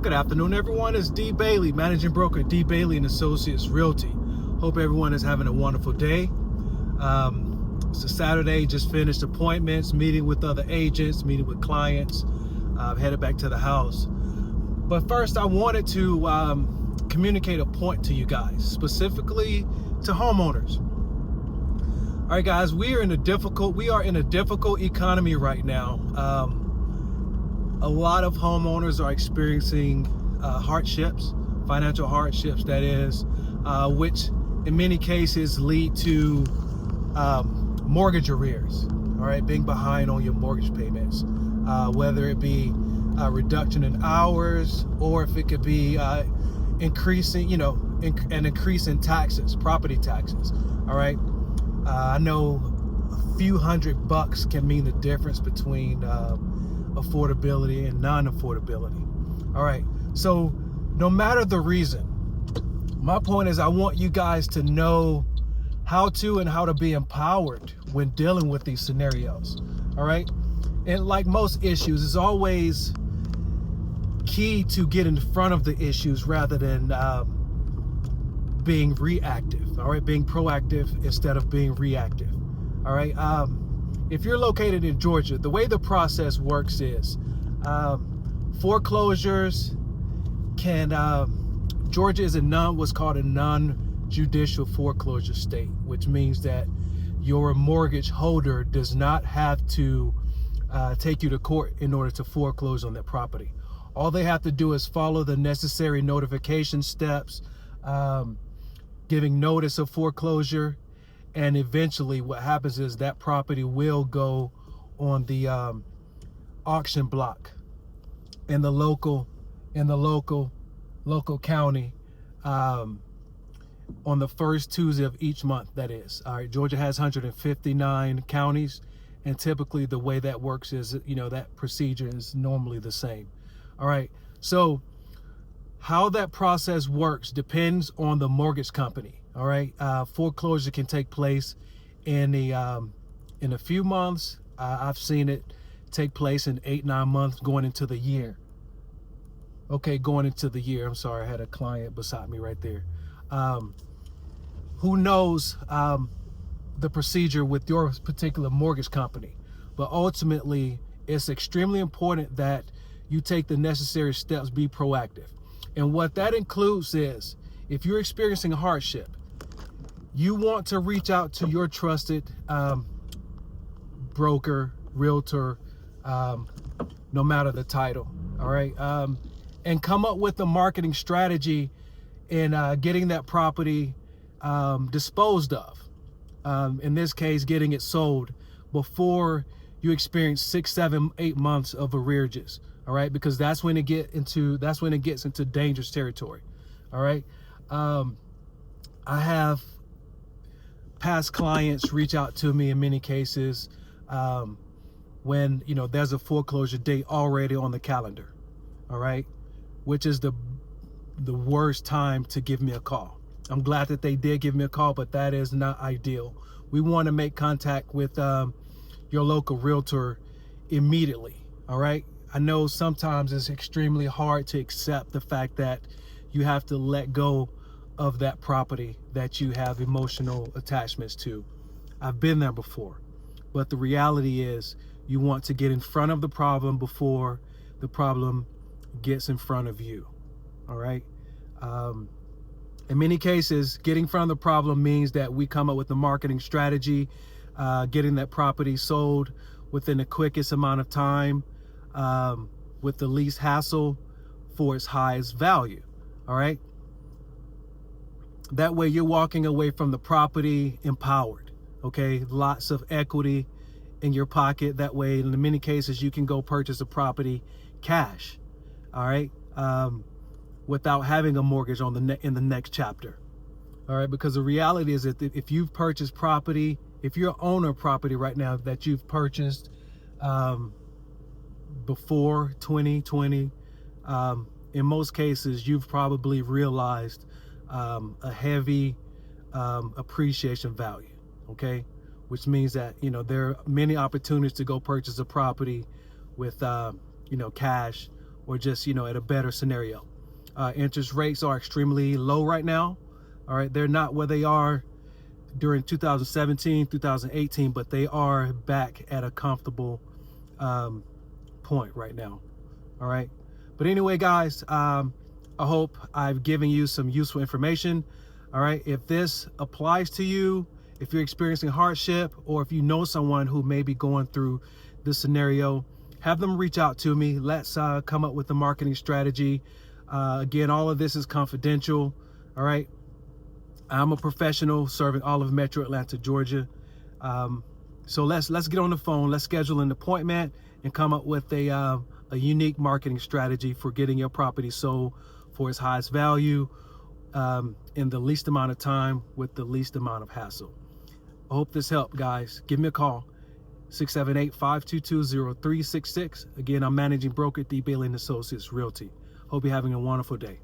Good afternoon, everyone. It's D. Bailey, Managing Broker, D. Bailey & Associates Realty. Hope everyone is having a wonderful day. It's a Saturday, just finished appointments, meeting with other agents, meeting with clients, headed back to the house. But first, I wanted to communicate a point to you guys, specifically to homeowners. All right, guys, we are in a difficult economy right now. A lot of homeowners are experiencing hardships, financial hardships, that is, which in many cases lead to mortgage arrears, all right, being behind on your mortgage payments, whether it be a reduction in hours or if it could be increasing, an increase in taxes, property taxes, all right. I know a few $100 can mean the difference between affordability and non-affordability. All right, so no matter the reason, my point is I want you guys to know how to be empowered when dealing with these scenarios. All right, and like most issues, it's always key to get in front of the issues rather than being reactive. All right, being proactive instead of being reactive. All right. If you're located in Georgia, the way the process works is foreclosures can, Georgia is what's called a non-judicial foreclosure state, which means that your mortgage holder does not have to take you to court in order to foreclose on that property. All they have to do is follow the necessary notification steps, giving notice of foreclosure. And eventually what happens is that property will go on the auction block in the local county on the first Tuesday of each month, that is. All right, Georgia has 159 counties, and typically the way that works is, that procedure is normally the same. All right, so how that process works depends on the mortgage company. All right, foreclosure can take place in a few months. I've seen it take place in 8-9 months, going into the year. Okay, going into the year. I'm sorry, I had a client beside me right there. Who knows the procedure with your particular mortgage company? But ultimately, it's extremely important that you take the necessary steps, be proactive. And what that includes is, if you're experiencing a hardship, you want to reach out to your trusted broker, realtor, no matter the title, all right? And come up with a marketing strategy in getting that property disposed of. In this case, getting it sold before you experience 6, 7, 8 months of arrearages, all right? Because that's when it gets into dangerous territory, all right? I have past clients reach out to me in many cases when there's a foreclosure date already on the calendar, all right, which is the worst time to give me a call. I'm glad that they did give me a call, but that is not ideal. We want to make contact with your local realtor immediately, all right? I know sometimes it's extremely hard to accept the fact that you have to let go of that property that you have emotional attachments to. I've been there before, but the reality is you want to get in front of the problem before the problem gets in front of you, all right? In many cases, getting in front of the problem means that we come up with a marketing strategy, getting that property sold within the quickest amount of time, with the least hassle for its highest value, all right? That way you're walking away from the property empowered, okay? Lots of equity in your pocket. That way, in many cases, you can go purchase a property cash, all right? Without having a mortgage in the next chapter, all right? Because the reality is that if you've purchased property, if you're an owner of property right now that you've purchased before 2020, in most cases, you've probably realized a heavy appreciation value, okay? Which means that, there are many opportunities to go purchase a property with, cash or just, at a better scenario. Interest rates are extremely low right now. All right, they're not where they are during 2017, 2018, but they are back at a comfortable point right now. All right, but anyway, guys, I hope I've given you some useful information. All right, if this applies to you, if you're experiencing hardship, or if you know someone who may be going through this scenario, have them reach out to me. Let's come up with a marketing strategy. Again, all of this is confidential. All right, I'm a professional serving all of Metro Atlanta, Georgia. So let's get on the phone. Let's schedule an appointment and come up with a unique marketing strategy for getting your property sold for its highest value in the least amount of time with the least amount of hassle. I hope this helped, guys. Give me a call, 678-522-0366. Again, I'm managing broker at D. Bailey & Associates Realty. Hope you're having a wonderful day.